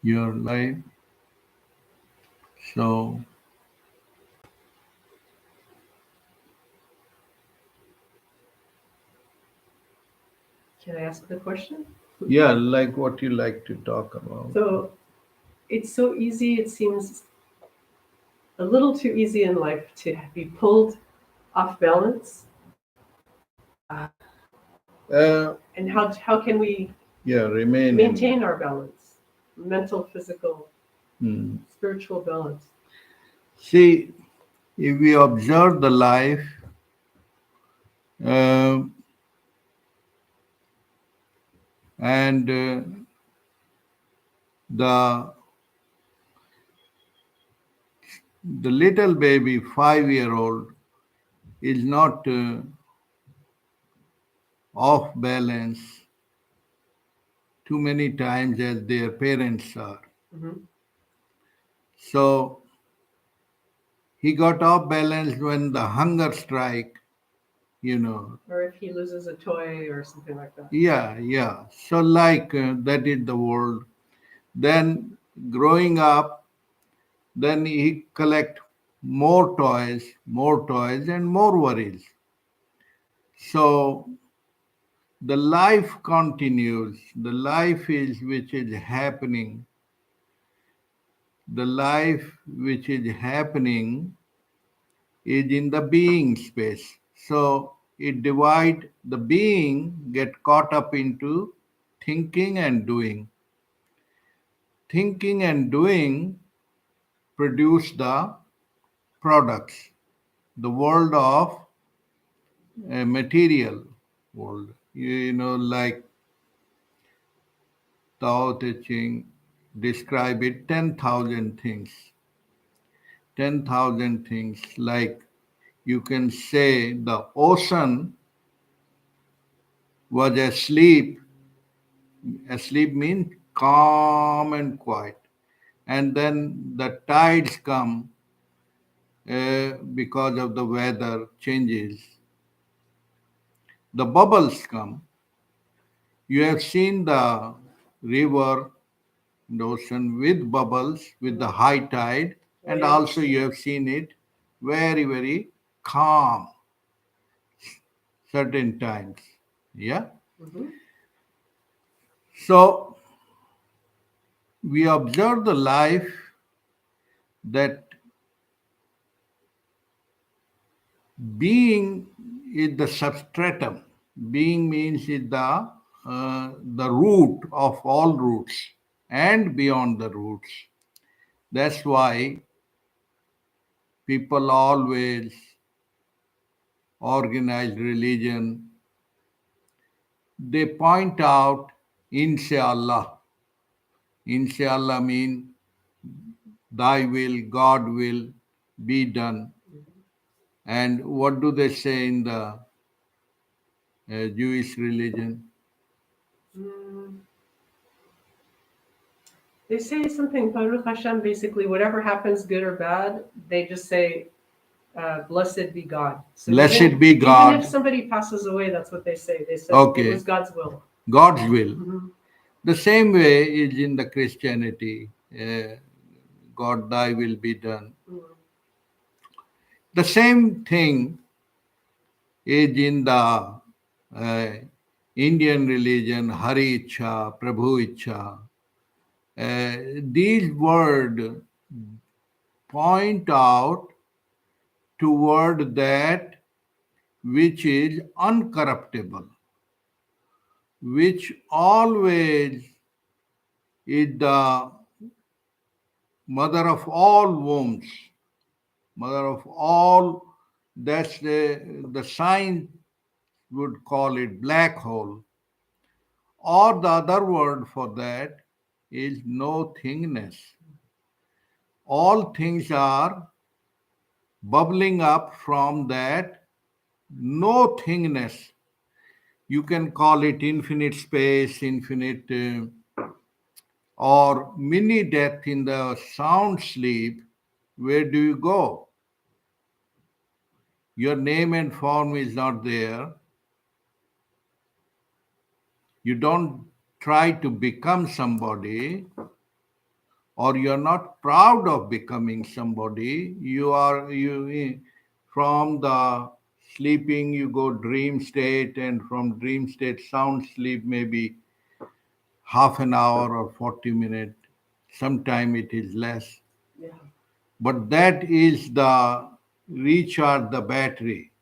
your life. So, Can I ask the question? yeah, like what you like to talk about. So it's so easy, it seems a little too easy in life to be pulled off balance. Uh, And how can we yeah, remain in. maintain our balance? Mental, physical, Hmm. spiritual balance. See, if we observe the life, uh, and the the little baby, 5 year old, is not off balance too many times as their parents are. Mm-hmm. So he got off balance when the hunger strike, you know. Or if he loses a toy or something like that. Yeah, yeah. So like that is the world. Then growing up, then he collect more toys, and more worries. So the life continues. The life is which is happening. The life which is happening is in the being space. So it divide the being get caught up into thinking and doing. Thinking and doing produce the products. The world of material world. You know, like Tao Te Ching describe it 10,000 things. 10,000 things. Like you can say the ocean was asleep. Asleep means calm and quiet. And then the tides come because of the weather changes. The bubbles come. You have seen the river, the ocean with bubbles, with the high tide, and also Waves. you have seen it very, very calm certain times. Yeah. Mm-hmm. So we observe the life that being is the substratum. Being means is the root of all roots and beyond the roots. That's why people always organize religion. They point out, Inshallah. Inshallah mean thy will, God will be done. And what do they say in the Jewish religion? Mm. They say something, Baruch Hashem, basically, whatever happens, good or bad, they just say, blessed be God. So Blessed be even if God. somebody passes away, that's what they say. They said it was Okay, God's will. God's will. Mm-hmm. The same way is in the Christianity. God, thy will be done. Mm-hmm. The same thing is in the uh, Indian religion, Hari Ichha, Prabhu Ichha. These words point out toward that which is uncorruptible, which always is the mother of all wombs, mother of all. That's the science would call it black hole. Or the other word for that is no thingness. All things are bubbling up from that no thingness. You can call it infinite space, infinite or mini death in the sound sleep. Where do you go? Your name and form is not there. You don't try to become somebody. or you're not proud of becoming somebody. From the sleeping you go dream state, and from dream state sound sleep, maybe half an hour or 40 minutes. Sometime it is less. Yeah. But that is the recharge the battery.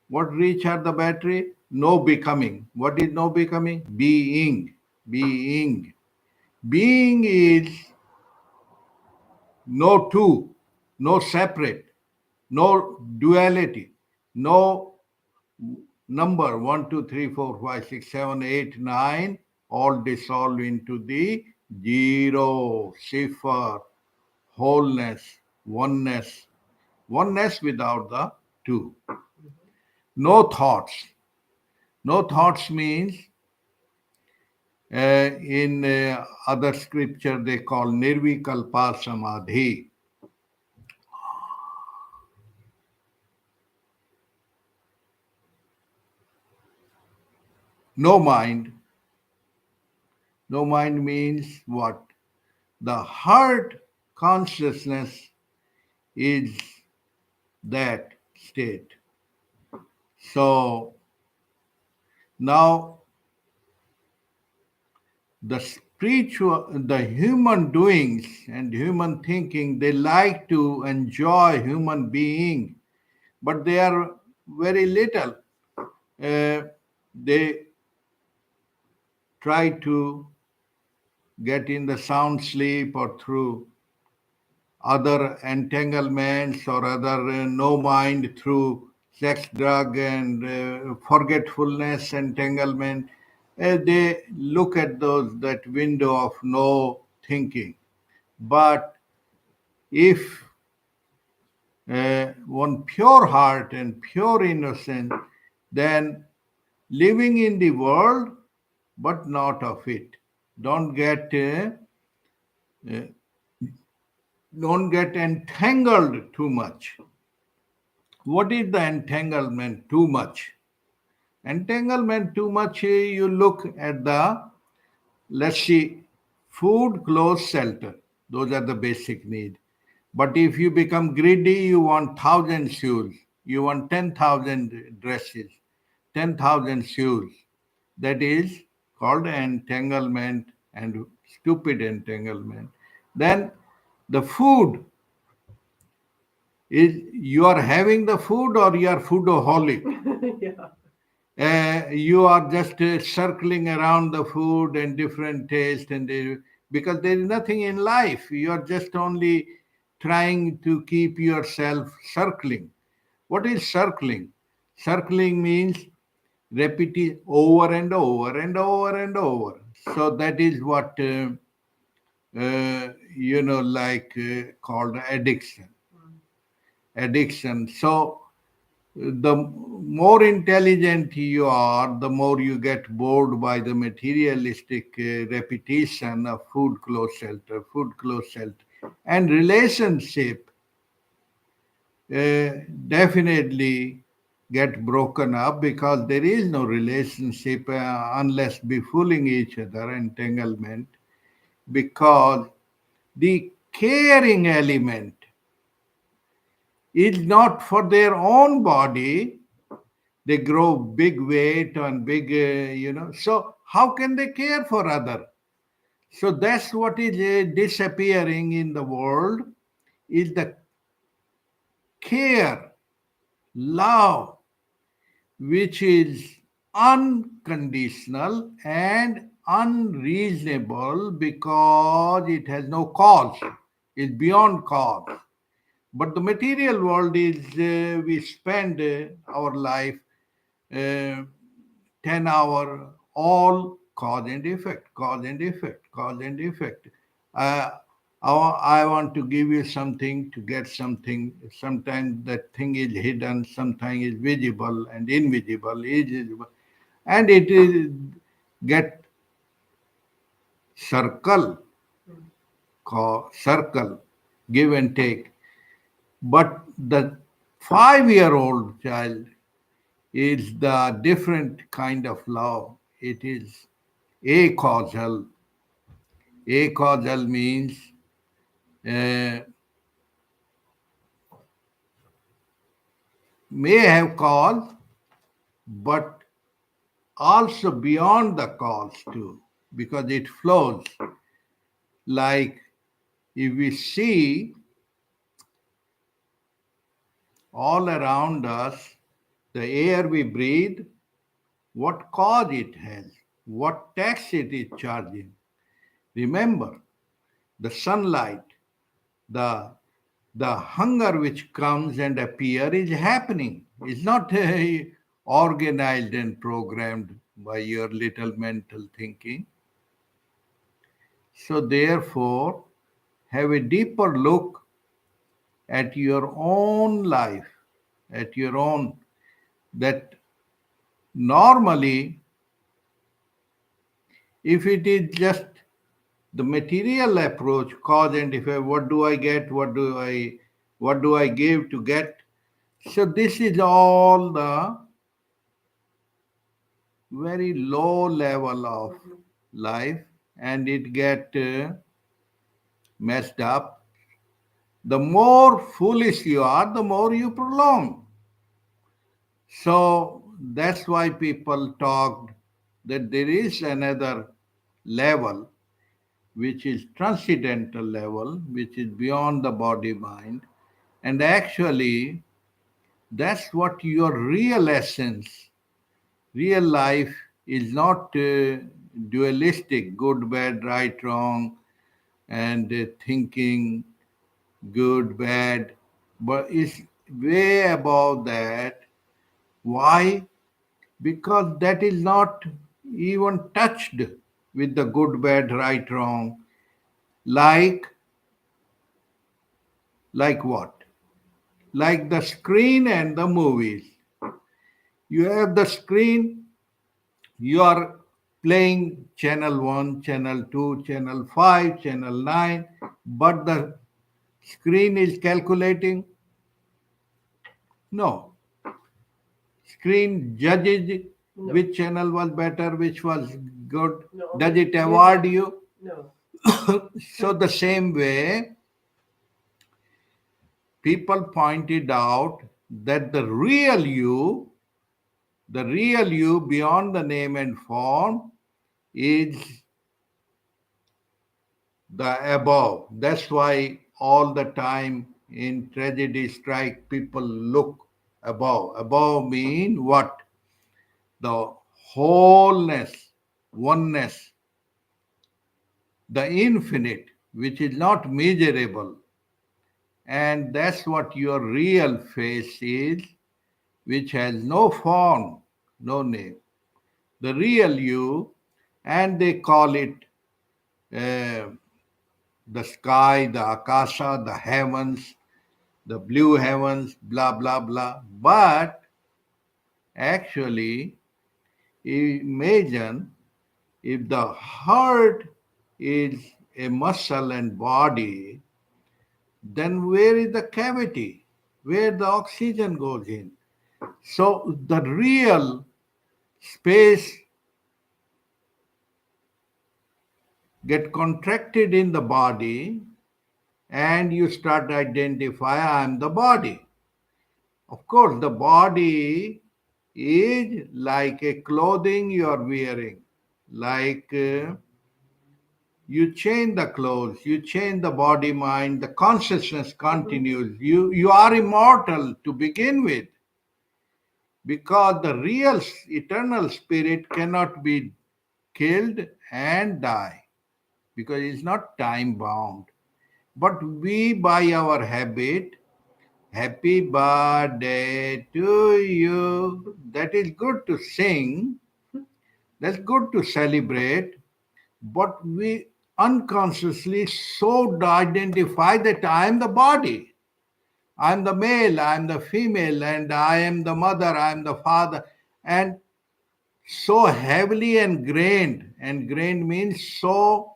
What recharge the battery? No becoming. What is no becoming? Being. Being. Being is no two, no separate, no duality, no number 1, 2, 3, 4, 5, 6, 7, 8, 9, all dissolve into the zero, cipher, wholeness, oneness, oneness without the two. No thoughts. No thoughts means in other scripture they call nirvikalpa samadhi. No mind. No mind means what? The heart consciousness is that state. So now the human doings and human thinking, they like to enjoy human being, but they are very little. They try to get in the sound sleep or through other entanglements or other no mind through sex, drug, and forgetfulness entanglement. They look at those that window of no thinking. But if one pure heart and pure innocence, then living in the world but not of it. Don't get uh, don't get entangled too much. What is the entanglement too much? Entanglement too much, you look at the, let's see, food, clothes, shelter. Those are the basic need. But if you become greedy, you want 1,000 shoes, you want 10,000 dresses, 10,000 shoes. That is called entanglement and stupid entanglement. Then the food is, you are having the food or you are foodaholic. Yeah. You are just circling around the food and different taste, and because there is nothing in life, you are just only trying to keep yourself circling. What is circling? Circling means repeat it over and over and over and over. So that is what like called addiction. Addiction. So the more intelligent you are, the more you get bored by the materialistic repetition of food, clothes, shelter, food, clothes, shelter. And relationship uh, definitely get broken up because there is no relationship unless befooling each other, entanglement, because the caring element is not for their own body. They grow big weight and big, so how can they care for other? So that's what is disappearing in the world, is the care, love, which is unconditional and unreasonable because it has no cause, it's beyond cause. But the material world is, we spend our life uh, 10 hour, all cause and effect, cause and effect, cause and effect. Uh, I want to give you something to get something. Sometimes that thing is hidden, sometimes is visible and invisible, is visible. And it is get circle, circle, give and take. But the 5-year-old child is the different kind of love. It is a causal. A causal means uh, may have cause, but also beyond the cause too, because it flows. Like if we see all around us, the air we breathe, what cause it has, what tax it is charging. Remember, the sunlight, the the hunger which comes and appear is happening. It's not organized and programmed by your little mental thinking. So therefore, have a deeper look at your own life, at your own, that normally, if it is just the material approach, cause and effect, what do I get, what do I give to get? So this is all the very low level of life, and it get messed up. The more foolish you are, the more you prolong. So that's why people talked that there is another level, which is transcendental level, which is beyond the body mind. And actually, that's what your real essence, real life is not dualistic, good, bad, right, wrong, and thinking good, bad, but it's way above that. Why? Because that is not even touched with the good, bad, right, wrong. Like, like what? Like the screen and the movies. You have the screen, you are playing channel 1, channel 2, channel 5, channel 9, but the screen is calculating. No. Screen judges No. which channel was better, which was good. No. Does it award you? No. So the same way, people pointed out that the real you beyond the name and form is the above. That's why all the time in tragedy strike, people look above. Above mean what? The wholeness, oneness, the infinite, which is not measurable. And that's what your real face is, which has no form, no name. The real you, and they call it uh, the sky, the akasha, the heavens, the blue heavens, blah, blah, blah. But actually, imagine if the heart is a muscle and body, then where is the cavity? Where the oxygen goes in? So the real space get contracted in the body, and you start to identify I am the body. Of course, the body is like a clothing you are wearing, like you change the clothes, you change the body mind, the consciousness continues. You are immortal to begin with, because the real eternal spirit cannot be killed and die, because it's not time bound. But we, by our habit, happy birthday to you, that is good to sing, that's good to celebrate, but we unconsciously so identify that I am the body, I am the male, I am the female, and I am the mother, I am the father, and so heavily ingrained. Ingrained means so,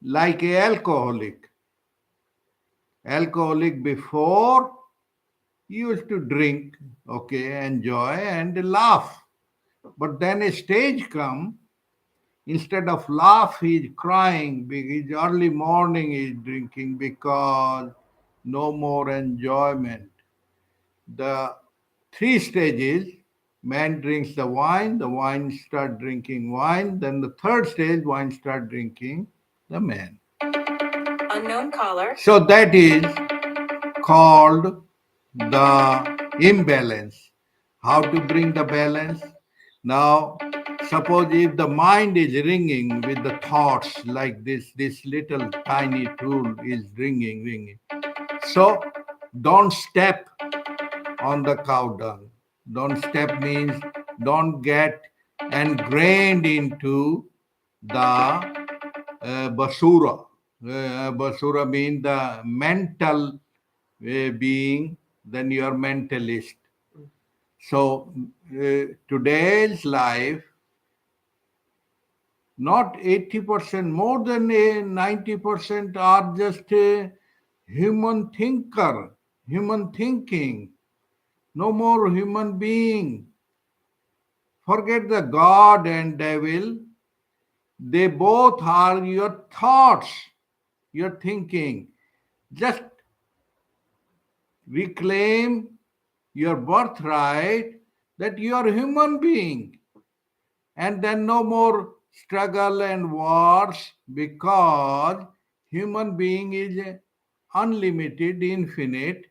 like a alcoholic. Alcoholic before used to drink, okay, enjoy and laugh. But then a stage come Instead of laugh, he is crying. Because early morning he is drinking because no more enjoyment. The three stages, man drinks the wine start drinking wine, then the third stage, wine start drinking the man. Unknown caller. So that is called the imbalance. How to bring the balance? Now, suppose if the mind is ringing with the thoughts like this little tiny tool is ringing. So don't step on the cow dung. Don't step means don't get ingrained into the basura. Basura means the mental being, then you are mentalist. So today's life, not 80%, more than 90% are just human thinker, human thinking. No more human being. Forget the God and devil. They both are your thoughts, your thinking. Just reclaim your birthright that you are a human being. And then no more struggle and wars because human being is unlimited, infinite,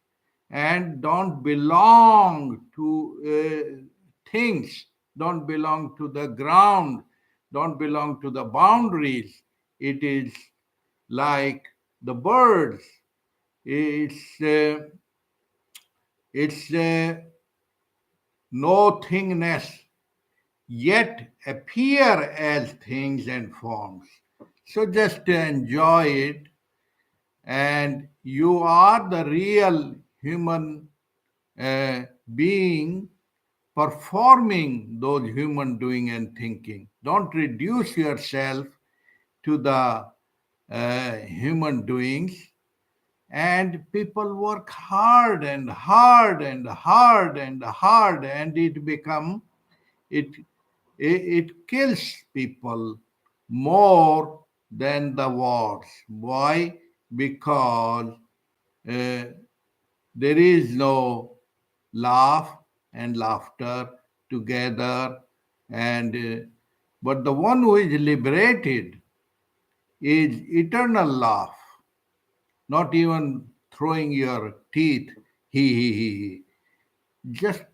and don't belong to things, don't belong to the ground, don't belong to the boundaries. It is like the birds. It's no thingness, yet appear as things and forms. So just enjoy it, and you are the real human being performing those human doing and thinking. Don't reduce yourself to the human doings. And people work hard and hard and hard and hard, and it it kills people more than the wars. Why? Because uh, there is no laugh and laughter together, and but the one who is liberated is eternal laugh, not even throwing your teeth, he. Just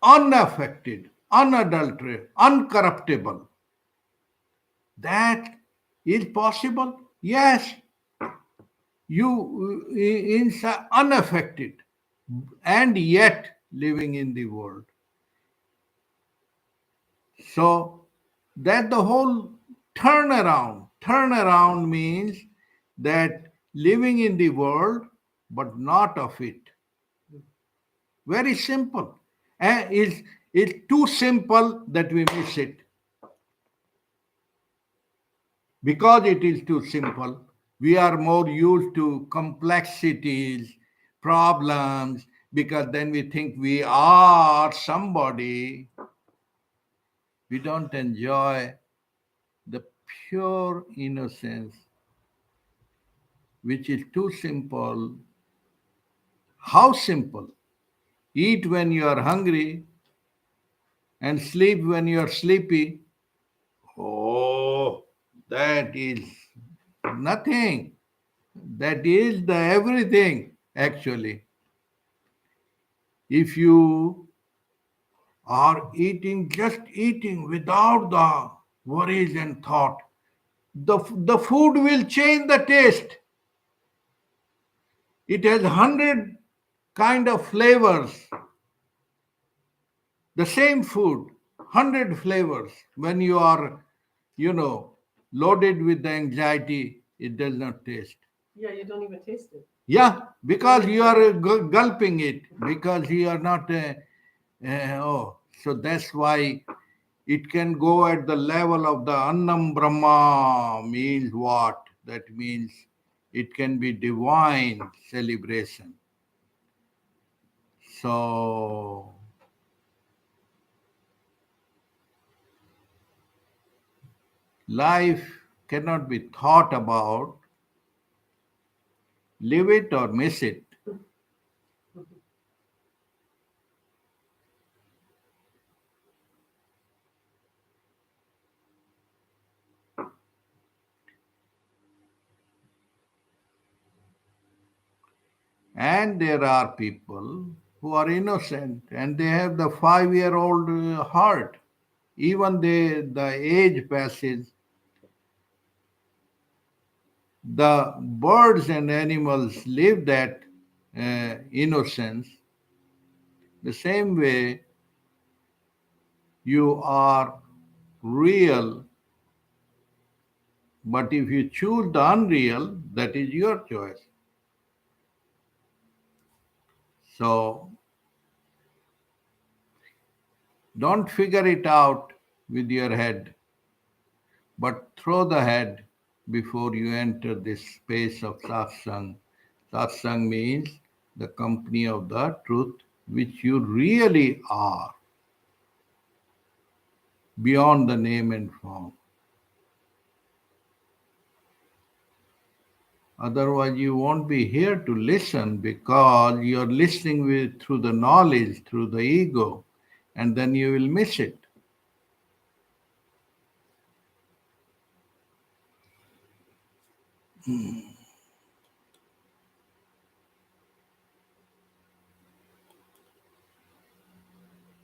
unaffected, unadulterated, uncorruptible. That is possible. Yes, you inside unaffected and yet living in the world. So that the whole turnaround. Turnaround means that living in the world but not of it. Very simple. And it's too simple that we miss it. Because it is too simple, we are more used to complexities, problems, because then we think we are somebody. We don't enjoy the pure innocence, which is too simple. How simple? Eat when you are hungry and sleep when you are sleepy. Oh, that is nothing. That is the everything, actually. If you are eating, just eating without the worries and thought, the food will change the taste. It has 100 kind of flavors. The same food, 100 flavors. When you are, loaded with the anxiety, it does not taste. Yeah, you don't even taste it. Yeah, because you are gulping it, because you are not. So that's why it can go at the level of the Annam Brahma. Means what? That means it can be divine celebration. So Life cannot be thought about, live it or miss it. And there are people who are innocent and they have the 5-year-old heart. Even the age passes, the birds and animals live that innocence. The same way you are real, but if you choose the unreal, that is your choice. So don't figure it out with your head, but throw the head before you enter this space of satsang. Satsang means the company of the truth, which you really are, beyond the name and form. Otherwise, you won't be here to listen because you're listening through the knowledge, through the ego, and then you will miss it.